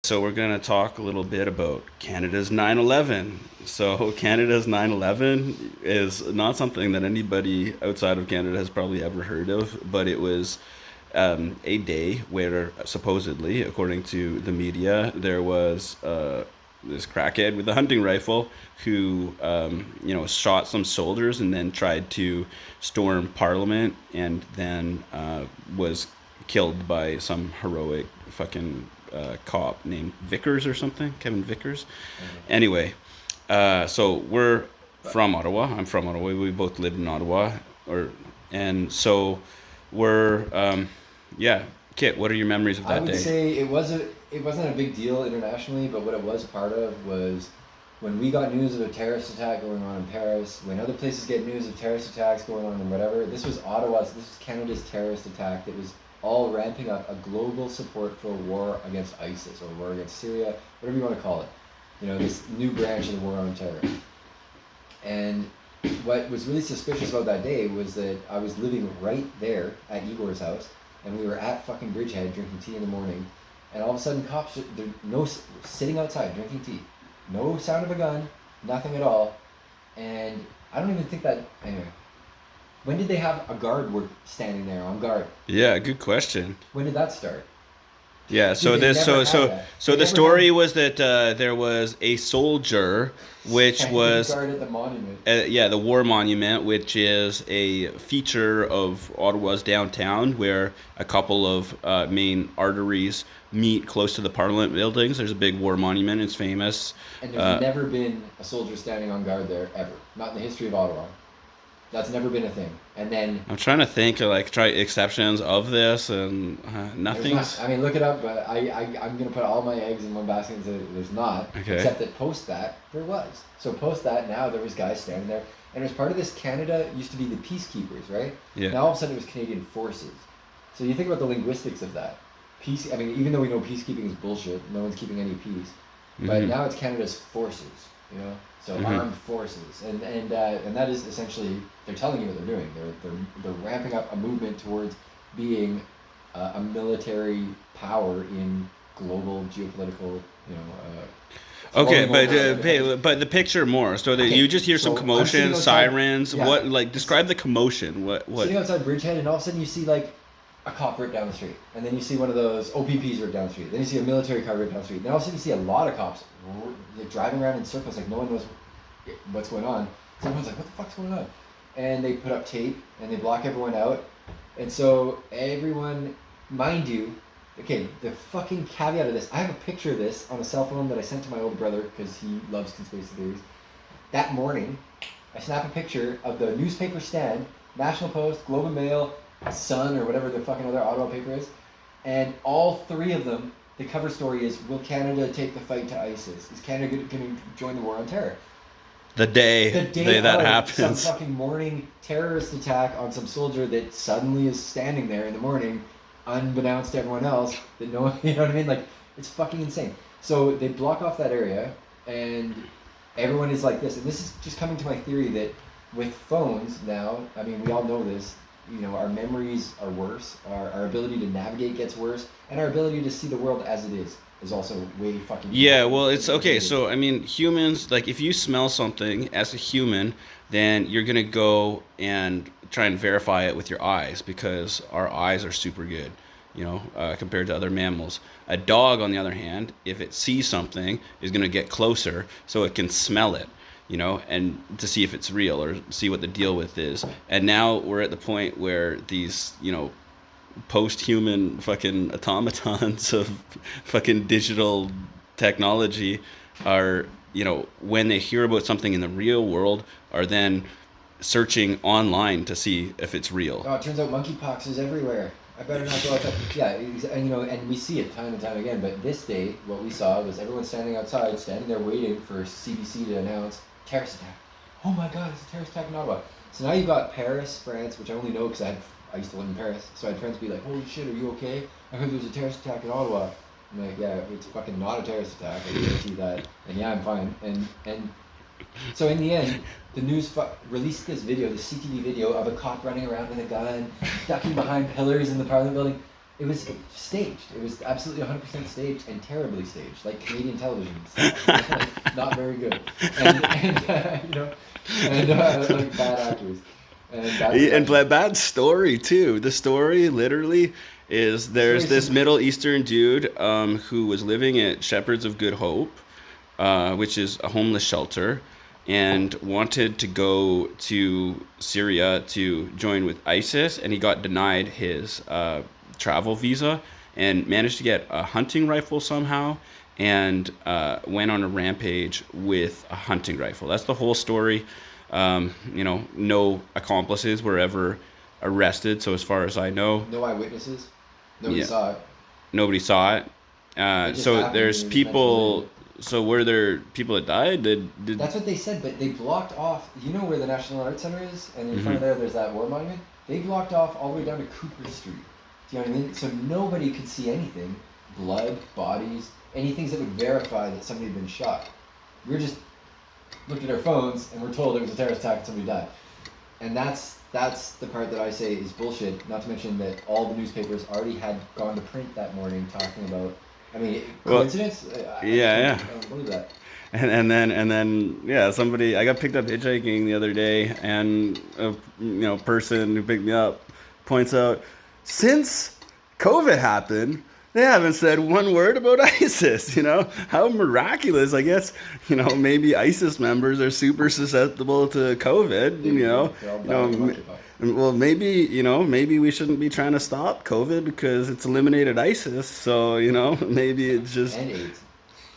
So we're going to talk a little bit about Canada's 9/11. So Canada's 9/11 is not something that anybody outside of Canada has probably ever heard of, but it was a day where supposedly, according to the media, there was this crackhead with a hunting rifle who, shot some soldiers and then tried to storm Parliament and then was killed by some heroic fucking cop named Vickers or something, Kevin Vickers. Anyway, so we're from Ottawa. I'm from Ottawa. We both lived in Ottawa, or and so we're yeah. Kit, what are your memories of I that would day? say it wasn't a big deal internationally, but what it was part of was when we got news of a terrorist attack going on in Paris, when other places get news of terrorist attacks going on and whatever. This was Ottawa's, this was Canada's terrorist attack that was all ramping up a global support for a war against ISIS or a war against Syria, whatever you want to call it. You know, this new branch of the war on terror. And what was really suspicious about that day was that I was living right there at Igor's house, and we were at fucking Bridgehead drinking tea in the morning, and all of a sudden cops, they're no sitting outside drinking tea, no sound of a gun, nothing at all, and I don't even think that anyway. When did they have a guard work standing there on guard? Yeah, good question. When did that start? Yeah, Dude, so they've this never so had so that. so They the never had story was that there was a soldier which standing was guard at the monument. yeah, the War Monument, which is a feature of Ottawa's downtown where a couple of main arteries meet close to the Parliament buildings. There's a big War Monument. It's famous. And there's Uh, never been a soldier standing on guard there ever. Not in the history of Ottawa. That's never been a thing. And then I'm trying to think of try exceptions of this, and there's not. nothing's I mean, look it up, but I'm gonna put all my eggs in one basket and say there's not. okay. Except that post that there was. So post that now there was guys standing there, and it was part of this. Canada used to be the peacekeepers, right? Yeah. Now all of a sudden it was Canadian forces. So you think about the linguistics of that. Peace. I mean, even though we know peacekeeping is bullshit, no one's keeping any peace. But Hmm. now it's Canada's forces, you know. So Hmm. armed forces, and that is essentially they're telling you what they're doing. They're ramping up a movement towards being a military power in global geopolitical, you know, Okay, flowing but over other countries. but the picture more. So that you Okay, just hear some so I'm sitting commotion, outside. sirens. Yeah, What it's describe the commotion? What? sitting outside Bridgehead, and all of a sudden you see like a cop rip down the street, and then you see one of those OPPs rip down the street. Then you see a military car rip down the street. Then all of a sudden you see a lot of cops like driving around in circles, like no one knows what's going on. So everyone's like, "What the fuck's going on?" And they put up tape and they block everyone out. And so everyone, mind you, okay, the fucking caveat of this, I have a picture of this on a cell phone that I sent to my older brother because he loves conspiracy theories. That morning, I snap a picture of the newspaper stand, National Post, Globe and Mail, Sun, or whatever the fucking other Ottawa paper is, and all three of them, the cover story is, will Canada take the fight to ISIS? Is Canada going to join the war on terror? The The day day that of some happens. fucking morning terrorist attack on some soldier that suddenly is standing there in the morning, unbeknownst to everyone else, that no one, you know what I mean? Like, it's fucking insane. So they block off that area, and everyone is like this. And this is just coming to my theory that with phones now, I mean, we all know this, you know, our memories are worse, our ability to navigate gets worse, and our ability to see the world as it is also way fucking Yeah, well, it's okay. degraded. So, I mean, humans, like, if you smell something as a human, then you're gonna go and try and verify it with your eyes because our eyes are super good, compared to other mammals. A dog, on the other hand, if it sees something, is gonna get closer so it can smell it, and to see if it's real or see what the deal with is. And now we're at the point where these, post-human fucking automatons of fucking digital technology are, when they hear about something in the real world, are then searching online to see if it's real. Oh, it turns out monkeypox is everywhere. I better not go outside. Yeah, and you know, and we see it time and time again. But this day, what we saw was everyone standing outside, standing there waiting for CBC to announce terrorist attack. Oh my God, it's a terrorist attack in Ottawa. So now you've got Paris, France, which I only know because I used to live in Paris. So I had friends be like, "Holy shit, are you okay? I heard there was a terrorist attack in Ottawa." I'm like, "Yeah, it's fucking not a terrorist attack. I guarantee that." And yeah, I'm fine. And so in the end, the news released this video, the CTV video of a cop running around with a gun, ducking behind pillars in the Parliament building. It was staged. It was absolutely 100% staged and terribly staged, like Canadian television style. Like, not very good, and you know, and like bad actors and bad And production. bad story too. The story literally is The there's story's this super. Middle Eastern dude who was living at Shepherds of Good Hope, which is a homeless shelter, and wanted to go to Syria to join with ISIS, and he got denied his travel visa and managed to get a hunting rifle somehow and went on a rampage with a hunting rifle. That's the whole story. No accomplices were ever arrested, so as far as I know, No eyewitnesses. Nobody yeah, saw it. nobody saw it. It just So happened, and there's he was meant to people. live. So were there people that died? Did That's what they said, but they blocked off. You know where the National Art Center is, and in front hmm of there's that war monument. They blocked off all the way down to Cooper Street. Do you know what I mean? So nobody could see anything, blood, bodies, any things that would verify that somebody had been shot. We were just looked at our phones and we're told it was a terrorist attack and somebody died. And that's the part that I say is bullshit. Not to mention that all the newspapers already had gone to print that morning talking about. I mean, Well, coincidence? I just yeah, don't, yeah. I don't believe that. And then yeah, somebody I got picked up hitchhiking the other day, and a person who picked me up points out since COVID happened, they haven't said one word about ISIS. How miraculous! I guess maybe ISIS members are super susceptible to COVID. They're all You know, dying of m- monkeypox. well, maybe we shouldn't be trying to stop COVID because it's eliminated ISIS. So maybe it's just And AIDS.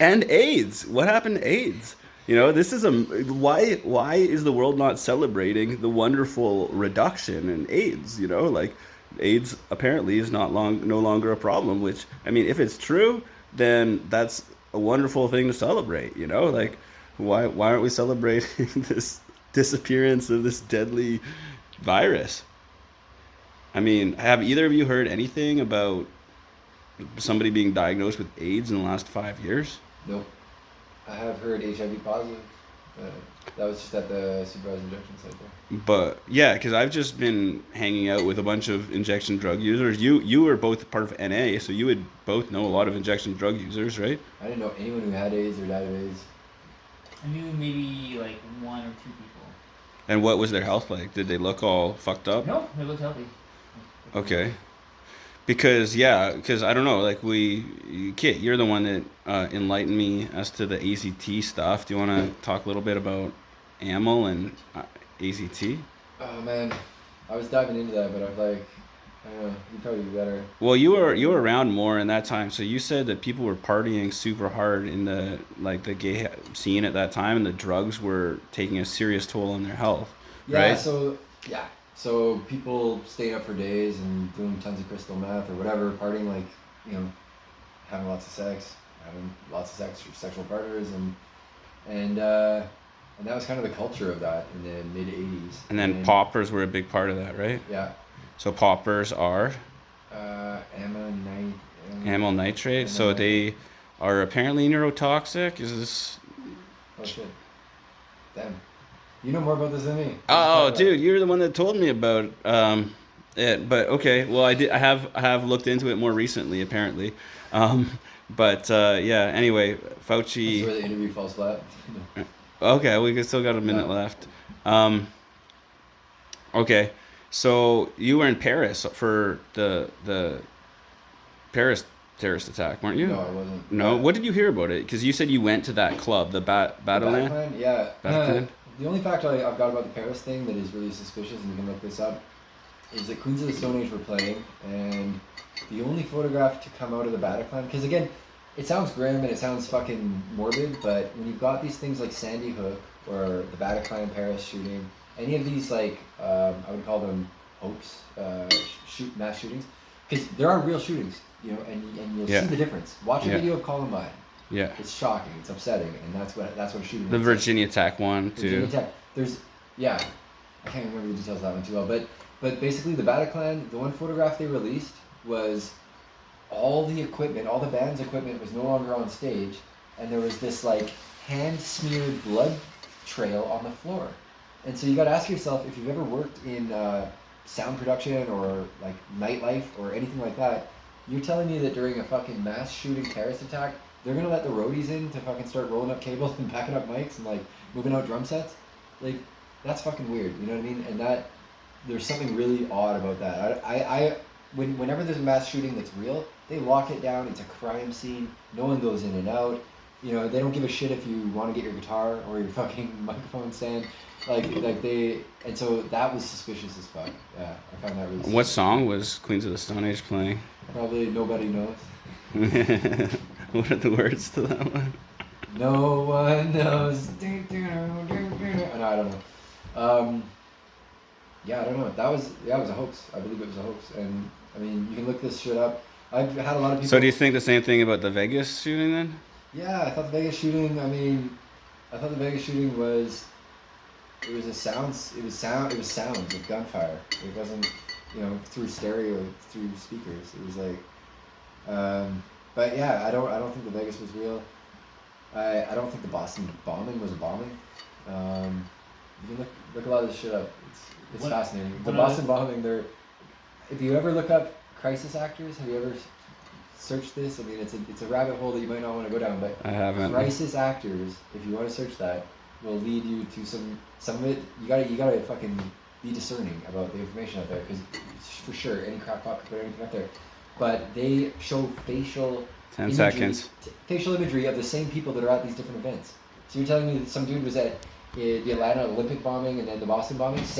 and AIDS. What happened to AIDS? This is a why is the world not celebrating the wonderful reduction in AIDS? Like AIDS apparently is no longer a problem. Which I mean, if it's true, then that's a wonderful thing to celebrate. Like why aren't we celebrating this disappearance of this deadly virus? I mean, have either of you heard anything about somebody being diagnosed with AIDS in the last 5 years? Nope. I have heard HIV positive. Uh, that was just at the supervised injection site there. But yeah, because I've just been hanging out with a bunch of injection drug users. You were both part of NA, so you would both know a lot of injection drug users, right? I didn't know anyone who had AIDS or died of AIDS. I knew maybe like one or two people. And what was their health like? Did they look all fucked up? No, they looked healthy. Okay. Because I don't know, like Kit, you're the one that enlightened me as to the AZT stuff. Do you want to talk a little bit about AML and AZT? Oh man, I was diving into that, but I was like, I don't know, you'd probably be better. Well, you were around more in that time, so you said that people were partying super hard in the gay scene at that time, and the drugs were taking a serious toll on their health, Yeah, right? so people staying up for days and doing tons of crystal meth or whatever, partying like, you know, having lots of sex, sexual partners, and that was kind of the culture of that in the mid '80s. And then poppers were a big part of that, right? Yeah, So poppers are ammonite, amyl nitrate, ammonite. so they are apparently neurotoxic. Is this? Oh shit, damn, you know more about this than me. Let's Oh, talk about it. dude, you're the one that told me about it. But okay, well, I have looked into it more recently, apparently. Um, but yeah. Anyway, This is where Fauci. the interview falls flat. Okay, still got a minute No. left. Um, okay, so you were in Paris for the Paris terrorist attack, weren't No, you? I wasn't. No. What did you hear about it? Because you said you went to that club, the The Battleland. Bataclan? Yeah. Bataclan. The only fact I've got about the Paris thing that is really suspicious, and you can look this up, is that Queens of the Stone Age were playing, and the only photograph to come out of the Bataclan, because again, it sounds grim and it sounds fucking morbid, but when you've got these things like Sandy Hook or the Bataclan Paris shooting, any of these like I would call them hoax mass shootings, because there are real shootings, and you'll Yeah. see the difference. Watch a Yeah. video of Columbine. Yeah. It's shocking. It's upsetting, and that's what a shooting. The looks like. Virginia Tech one Virginia too. Tech. Yeah, I can't remember the details of that one too well, but basically the Bataclan, the one photograph they released was all the equipment, all the band's equipment was no longer on stage, and there was this like hand smeared blood trail on the floor, and so you got to ask yourself if you've ever worked in sound production or like nightlife or anything like that. You're telling me that during a fucking mass shooting terrorist attack, they're gonna let the roadies in to fucking start rolling up cables and packing up mics and like moving out drum sets? Like, that's fucking weird. You know what I mean? And that there's something really odd about that. Whenever there's a mass shooting that's real, they lock it down. It's a crime scene. No one goes in and out. You know, they don't give a shit if you want to get your guitar or your fucking microphone stand. And so that was suspicious as fuck. Yeah, I found that really What suspicious. song was Queens of the Stone Age playing? Probably Nobody Knows. What are the words to that one? No one knows. No, I don't know. Yeah, I don't know. It was a hoax. I believe it was a hoax. And I mean, you can look this shit up. I've had a lot of people. So do you think the same thing about the Vegas shooting then? Yeah, I thought the Vegas shooting. I mean, I thought the Vegas shooting was. It was sounds of gunfire. It wasn't, through stereo, through speakers. It was like, but yeah, I don't think the Vegas was real. I don't think the Boston bombing was a bombing. You can look a lot of this shit up. It's fascinating. The Boston bombing. If you ever look up crisis actors, have you ever searched this? I mean, it's a rabbit hole that you might not want to go down. But I haven't. crisis actors, if you want to search that, will lead you to some of it. You gotta fucking be discerning about the information out there, because for sure any crackpot could put anything out there. But they show facial 10 seconds. facial imagery of the same people that are at these different events. So you're telling me that some dude was at the Atlanta Olympic bombing and then the Boston bombing, same